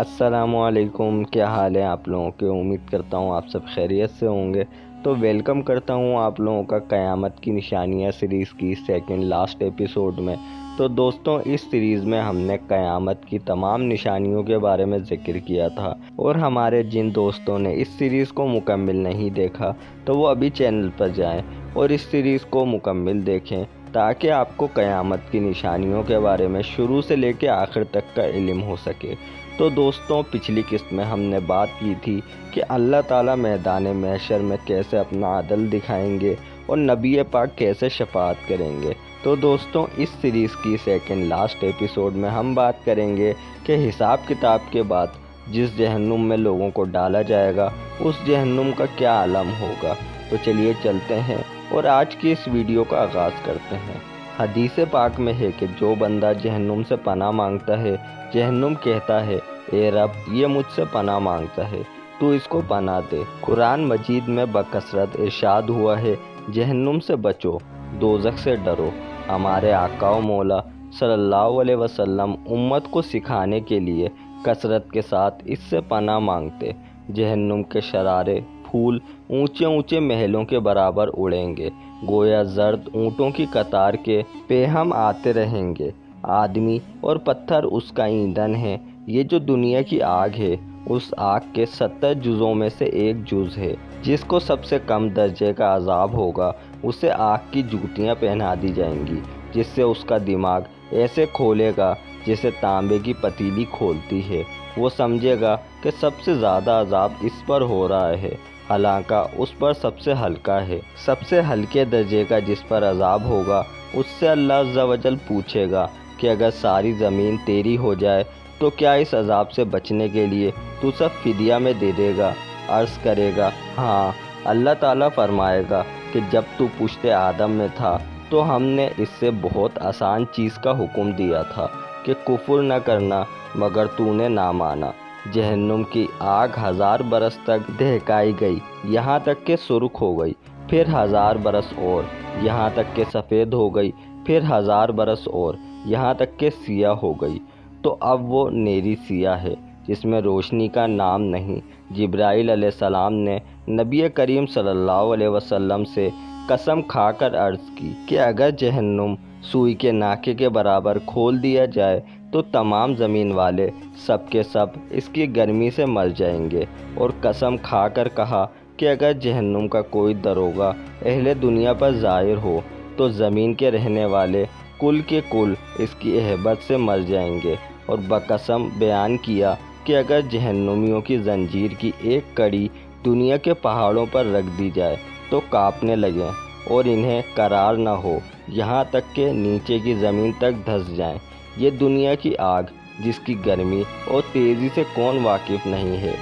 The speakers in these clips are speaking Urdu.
السلام علیکم، کیا حال ہے آپ لوگوں کے؟ امید کرتا ہوں آپ سب خیریت سے ہوں گے۔ تو ویلکم کرتا ہوں آپ لوگوں کا قیامت کی نشانیاں سیریز کی سیکنڈ لاسٹ ایپیسوڈ میں۔ تو دوستوں، اس سیریز میں ہم نے قیامت کی تمام نشانیوں کے بارے میں ذکر کیا تھا، اور ہمارے جن دوستوں نے اس سیریز کو مکمل نہیں دیکھا تو وہ ابھی چینل پر جائیں اور اس سیریز کو مکمل دیکھیں، تاکہ آپ کو قیامت کی نشانیوں کے بارے میں شروع سے لے کے آخر تک کا علم ہو سکے۔ تو دوستوں، پچھلی قسط میں ہم نے بات کی تھی کہ اللہ تعالیٰ میدان محشر میں کیسے اپنا عدل دکھائیں گے اور نبی پاک کیسے شفاعت کریں گے۔ تو دوستوں، اس سیریز کی سیکنڈ لاسٹ ایپیسوڈ میں ہم بات کریں گے کہ حساب کتاب کے بعد جس جہنم میں لوگوں کو ڈالا جائے گا، اس جہنم کا کیا عالم ہوگا۔ تو چلیے چلتے ہیں اور آج کی اس ویڈیو کا آغاز کرتے ہیں۔ حدیث پاک میں ہے کہ جو بندہ جہنم سے پناہ مانگتا ہے، جہنم کہتا ہے، اے رب، یہ مجھ سے پناہ مانگتا ہے، تو اس کو پناہ دے۔ قرآن مجید میں بکثرت ارشاد ہوا ہے، جہنم سے بچو، دوزخ سے ڈرو۔ ہمارے آقا و مولا صلی اللہ علیہ وسلم امت کو سکھانے کے لیے کثرت کے ساتھ اس سے پناہ مانگتے۔ جہنم کے شرارے پھول اونچے اونچے محلوں کے برابر اڑیں گے، گویا زرد اونٹوں کی قطار کے پیہم آتے رہیں گے۔ آدمی اور پتھر اس کا ایندھن ہے۔ یہ جو دنیا کی آگ ہے، اس آگ کے 70 جزوں میں سے ایک جز ہے۔ جس کو سب سے کم درجے کا عذاب ہوگا، اسے آگ کی جوتیاں پہنا دی جائیں گی، جس سے اس کا دماغ ایسے کھولے گا جیسے تانبے کی پتیلی کھولتی ہے۔ وہ سمجھے گا کہ سب سے زیادہ عذاب اس پر ہو رہا ہے، حالانکہ اس پر سب سے ہلکا ہے۔ سب سے ہلکے درجے کا جس پر عذاب ہوگا، اس سے اللہ عز و جل پوچھے گا کہ اگر ساری زمین تیری ہو جائے تو کیا اس عذاب سے بچنے کے لیے تو سب فدیہ میں دے دے گا؟ عرض کرے گا ہاں۔ اللہ تعالیٰ فرمائے گا کہ جب تو پشت آدم میں تھا تو ہم نے اس سے بہت آسان چیز کا حکم دیا تھا کہ کفر نہ کرنا، مگر تو نے نہ مانا۔ جہنم کی آگ 1000 برس تک دہکائی گئی، یہاں تک کہ سرخ ہو گئی، پھر 1000 برس اور، یہاں تک کہ سفید ہو گئی، پھر 1000 برس اور، یہاں تک کہ سیاہ ہو گئی۔ تو اب وہ نیری سیاہ ہے، جس میں روشنی کا نام نہیں۔ جبرائیل علیہ السلام نے نبی کریم صلی اللہ علیہ وسلم سے قسم کھا کر عرض کی کہ اگر جہنم سوئی کے ناکے کے برابر کھول دیا جائے تو تمام زمین والے سب کے سب اس کی گرمی سے مر جائیں گے، اور قسم کھا کر کہا کہ اگر جہنم کا کوئی دروغہ اہل دنیا پر ظاہر ہو تو زمین کے رہنے والے کل کے کل اس کی اہبت سے مر جائیں گے، اور بقسم بیان کیا کہ اگر جہنمیوں کی زنجیر کی ایک کڑی دنیا کے پہاڑوں پر رکھ دی جائے تو کانپنے لگیں اور انہیں قرار نہ ہو، یہاں تک کہ نیچے کی زمین تک دھس جائیں۔ یہ دنیا کی آگ جس کی گرمی اور تیزی سے کون واقف نہیں ہے۔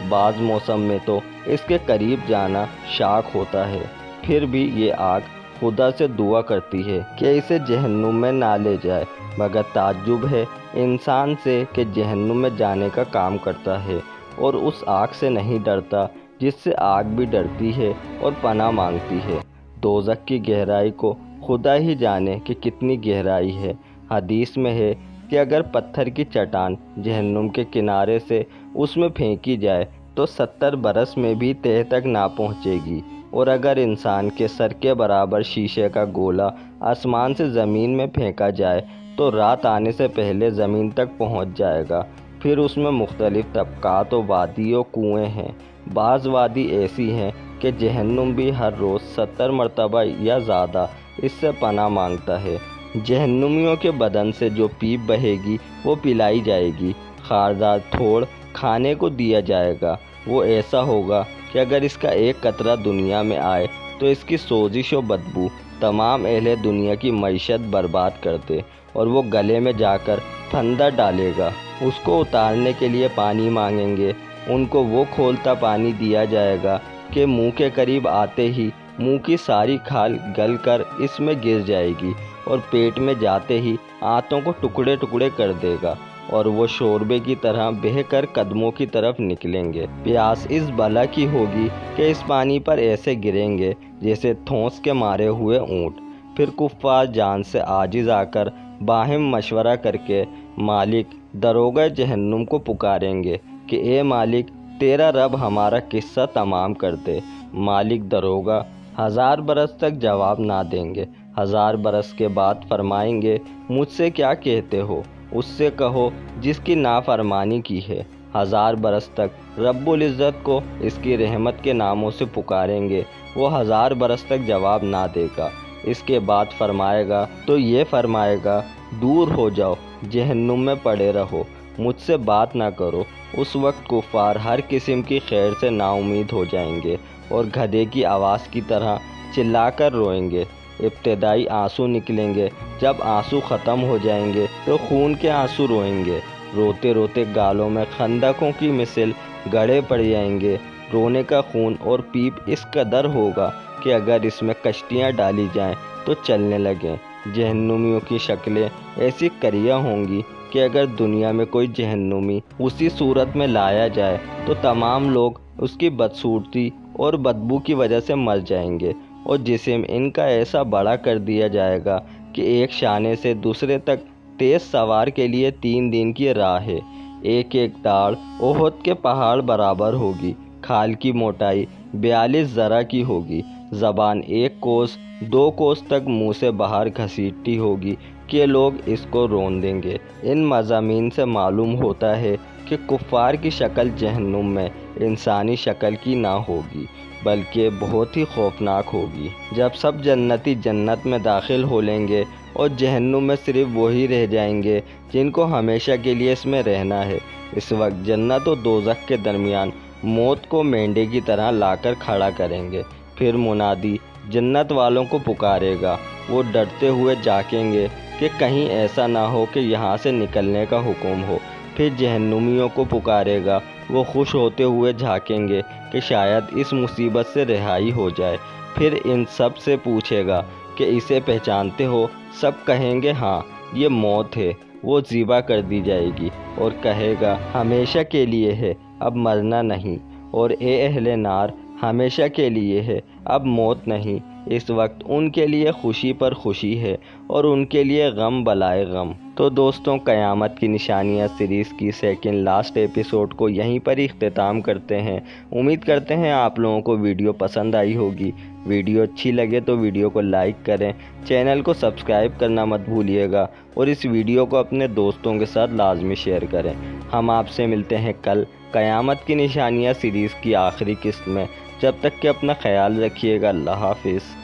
بعض موسم میں تو اس کے قریب جانا شاک ہوتا ہے، پھر بھی یہ آگ خدا سے دعا کرتی ہے کہ اسے جہنم میں نہ لے جائے، مگر تعجب ہے انسان سے کہ جہنم میں جانے کا کام کرتا ہے اور اس آگ سے نہیں ڈرتا جس سے آگ بھی ڈرتی ہے اور پناہ مانگتی ہے۔ دوزخ کی گہرائی کو خدا ہی جانے کہ کتنی گہرائی ہے۔ حدیث میں ہے کہ اگر پتھر کی چٹان جہنم کے کنارے سے اس میں پھینکی جائے تو 70 برس میں بھی تہہ تک نہ پہنچے گی، اور اگر انسان کے سر کے برابر شیشے کا گولا آسمان سے زمین میں پھینکا جائے تو رات آنے سے پہلے زمین تک پہنچ جائے گا۔ پھر اس میں مختلف طبقات و وادی و کنویں ہیں۔ بعض وادی ایسی ہیں کہ جہنم بھی ہر روز 70 مرتبہ یا زیادہ اس سے پناہ مانگتا ہے۔ جہنمیوں کے بدن سے جو پیپ بہے گی وہ پلائی جائے گی۔ خاردار تھوڑ کھانے کو دیا جائے گا، وہ ایسا ہوگا کہ اگر اس کا ایک قطرہ دنیا میں آئے تو اس کی سوزش و بدبو تمام اہل دنیا کی معیشت برباد کر دے، اور وہ گلے میں جا کر پھندا ڈالے گا۔ اس کو اتارنے کے لیے پانی مانگیں گے، ان کو وہ کھولتا پانی دیا جائے گا کہ منہ کے قریب آتے ہی منہ کی ساری کھال گل کر اس میں گر جائے گی، اور پیٹ میں جاتے ہی آنتوں کو ٹکڑے ٹکڑے کر دے گا، اور وہ شوربے کی طرح بہہ کر قدموں کی طرف نکلیں گے۔ پیاس اس بلا کی ہوگی کہ اس پانی پر ایسے گریں گے جیسے تھونس کے مارے ہوئے اونٹ۔ پھر کفار جان سے عاجز آ کر باہم مشورہ کر کے مالک دروغہ جہنم کو پکاریں گے کہ اے مالک تیرا رب ہمارا قصہ تمام کر دے۔ مالک دروغہ 1000 برس تک جواب نہ دیں گے۔ 1000 برس کے بعد فرمائیں گے مجھ سے کیا کہتے ہو؟ اس سے کہو جس کی نافرمانی کی ہے۔ 1000 برس تک رب العزت کو اس کی رحمت کے ناموں سے پکاریں گے، وہ 1000 برس تک جواب نہ دے گا۔ اس کے بعد فرمائے گا تو یہ فرمائے گا دور ہو جاؤ، جہنم میں پڑے رہو، مجھ سے بات نہ کرو۔ اس وقت کفار ہر قسم کی خیر سے نا امید ہو جائیں گے اور گدھے کی آواز کی طرح چلا کر روئیں گے۔ ابتدائی آنسو نکلیں گے، جب آنسو ختم ہو جائیں گے تو خون کے آنسو روئیں گے۔ روتے روتے گالوں میں خندقوں کی مثل گڑھے پڑ جائیں گے۔ رونے کا خون اور پیپ اس قدر ہوگا کہ اگر اس میں کشتیاں ڈالی جائیں تو چلنے لگیں۔ جہنمیوں کی شکلیں ایسی کریہ ہوں گی کہ اگر دنیا میں کوئی جہنمی اسی صورت میں لایا جائے تو تمام لوگ اس کی بدصورتی اور بدبو کی وجہ سے مر جائیں گے، اور جسم ان کا ایسا بڑا کر دیا جائے گا کہ ایک شانے سے دوسرے تک تیز سوار کے لیے 3 دن کی راہ ہے۔ ایک ایک داڑھ احد کے پہاڑ برابر ہوگی۔ کھال کی موٹائی 42 ذرا کی ہوگی۔ زبان 1 کوس 2 کوس تک منہ سے باہر گھسیٹتی ہوگی کہ لوگ اس کو رون دیں گے۔ ان مضامین سے معلوم ہوتا ہے کہ کفار کی شکل جہنم میں انسانی شکل کی نہ ہوگی بلکہ بہت ہی خوفناک ہوگی۔ جب سب جنتی جنت میں داخل ہو لیں گے اور جہنم میں صرف وہی رہ جائیں گے جن کو ہمیشہ کے لیے اس میں رہنا ہے، اس وقت جنت و دوزخ کے درمیان موت کو مینڈے کی طرح لا کر کھڑا کریں گے۔ پھر منادی جنت والوں کو پکارے گا، وہ ڈرتے ہوئے جھانکیں گے کہ کہیں ایسا نہ ہو کہ یہاں سے نکلنے کا حکم ہو۔ پھر جہنمیوں کو پکارے گا، وہ خوش ہوتے ہوئے جھانکیں گے کہ شاید اس مصیبت سے رہائی ہو جائے۔ پھر ان سب سے پوچھے گا کہ اسے پہچانتے ہو؟ سب کہیں گے ہاں، یہ موت ہے۔ وہ ذبح کر دی جائے گی اور کہے گا ہمیشہ کے لیے ہے، اب مرنا نہیں، اور اے اہل نار ہمیشہ کے لیے ہے، اب موت نہیں۔ اس وقت ان کے لیے خوشی پر خوشی ہے اور ان کے لیے غم بلائے غم۔ تو دوستوں، قیامت کی نشانیاں سیریز کی سیکنڈ لاسٹ ایپیسوڈ کو یہیں پر اختتام کرتے ہیں۔ امید کرتے ہیں آپ لوگوں کو ویڈیو پسند آئی ہوگی۔ ویڈیو اچھی لگے تو ویڈیو کو لائک کریں، چینل کو سبسکرائب کرنا مت بھولیے گا، اور اس ویڈیو کو اپنے دوستوں کے ساتھ لازمی شیئر کریں۔ ہم آپ سے ملتے ہیں کل قیامت کی نشانیاں سیریز کی آخری قسط میں۔ جب تک کہ اپنا خیال رکھیے گا۔ اللہ حافظ۔